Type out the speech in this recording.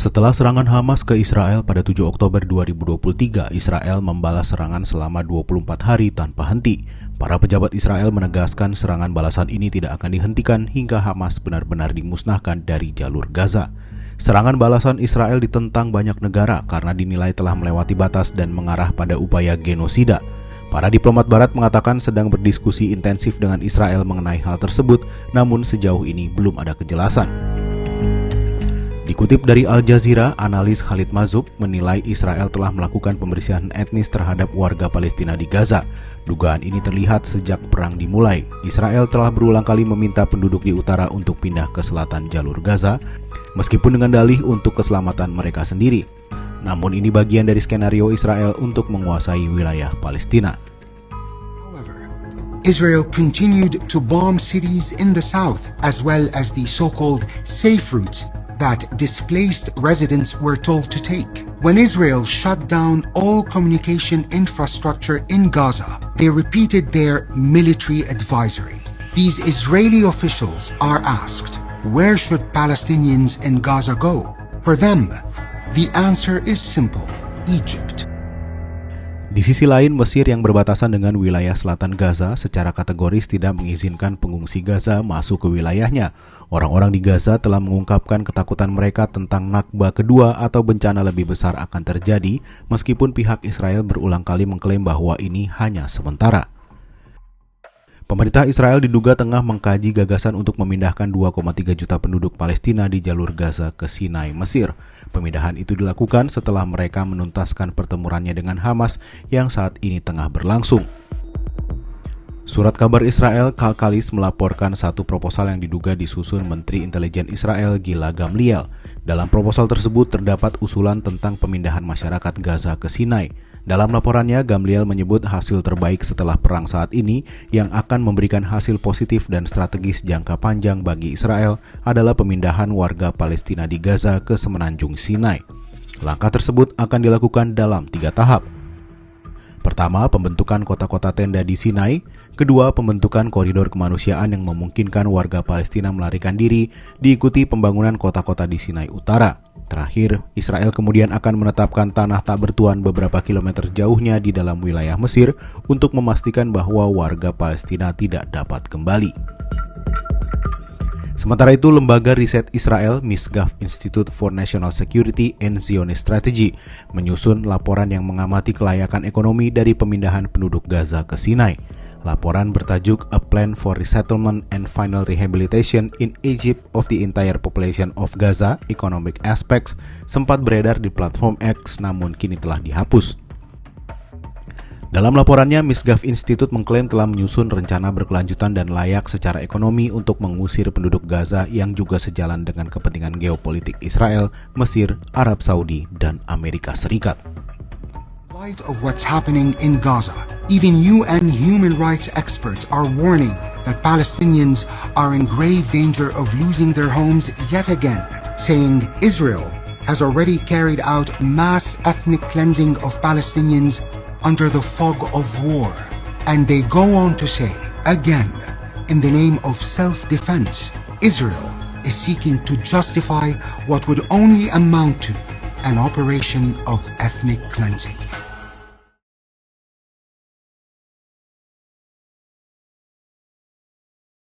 Setelah serangan Hamas ke Israel pada 7 Oktober 2023, Israel membalas serangan selama 24 hari tanpa henti. Para pejabat Israel menegaskan serangan balasan ini tidak akan dihentikan hingga Hamas benar-benar dimusnahkan dari jalur Gaza. Serangan balasan Israel ditentang banyak negara karena dinilai telah melewati batas dan mengarah pada upaya genosida. Para diplomat barat mengatakan sedang berdiskusi intensif dengan Israel mengenai hal tersebut, namun sejauh ini belum ada kejelasan. Dikutip dari Al Jazeera, analis Khalid Mazub menilai Israel telah melakukan pembersihan etnis terhadap warga Palestina di Gaza. Dugaan ini terlihat sejak perang dimulai. Israel telah berulang kali meminta penduduk di utara untuk pindah ke selatan jalur Gaza, meskipun dengan dalih untuk keselamatan mereka sendiri. Namun ini bagian dari skenario Israel untuk menguasai wilayah Palestina. Israel continued to bomb cities in the south, as well as the so-called safe routes that displaced residents were told to take. When Israel shut down all communication infrastructure in Gaza, they repeated their military advisory. These Israeli officials are asked, where should Palestinians in Gaza go? For them, the answer is simple: Egypt. Di sisi lain, Mesir yang berbatasan dengan wilayah selatan Gaza secara kategoris tidak mengizinkan pengungsi Gaza masuk ke wilayahnya. Orang-orang di Gaza telah mengungkapkan ketakutan mereka tentang Nakba kedua atau bencana lebih besar akan terjadi, meskipun pihak Israel berulang kali mengklaim bahwa ini hanya sementara. Pemerintah Israel diduga tengah mengkaji gagasan untuk memindahkan 2,3 juta penduduk Palestina di jalur Gaza ke Sinai, Mesir. Pemindahan itu dilakukan setelah mereka menuntaskan pertempurannya dengan Hamas yang saat ini tengah berlangsung. Surat kabar Israel Kalkalis melaporkan satu proposal yang diduga disusun Menteri Intelijen Israel Gila Gamliel. Dalam proposal tersebut terdapat usulan tentang pemindahan masyarakat Gaza ke Sinai. Dalam laporannya, Gamliel menyebut hasil terbaik setelah perang saat ini yang akan memberikan hasil positif dan strategis jangka panjang bagi Israel adalah pemindahan warga Palestina di Gaza ke semenanjung Sinai. Langkah tersebut akan dilakukan dalam 3 tahap. Pertama, pembentukan kota-kota tenda di Sinai. Kedua, pembentukan koridor kemanusiaan yang memungkinkan warga Palestina melarikan diri, diikuti pembangunan kota-kota di Sinai Utara. Terakhir, Israel kemudian akan menetapkan tanah tak bertuan beberapa kilometer jauhnya di dalam wilayah Mesir untuk memastikan bahwa warga Palestina tidak dapat kembali. Sementara itu, lembaga riset Israel, Misgaf Institute for National Security and Zionist Strategy, menyusun laporan yang mengamati kelayakan ekonomi dari pemindahan penduduk Gaza ke Sinai. Laporan bertajuk A Plan for Resettlement and Final Rehabilitation in Egypt of the Entire Population of Gaza, Economic Aspects, sempat beredar di platform X namun kini telah dihapus. Dalam laporannya, Misgaf Institute mengklaim telah menyusun rencana berkelanjutan dan layak secara ekonomi untuk mengusir penduduk Gaza yang juga sejalan dengan kepentingan geopolitik Israel, Mesir, Arab Saudi, dan Amerika Serikat. In light of what's happening in Gaza, even UN human rights experts are warning that Palestinians are in grave danger of losing their homes yet again, saying Israel has already carried out mass ethnic cleansing of Palestinians under the fog of war. And they go on to say, again, in the name of self-defense, Israel is seeking to justify what would only amount to an operation of ethnic cleansing.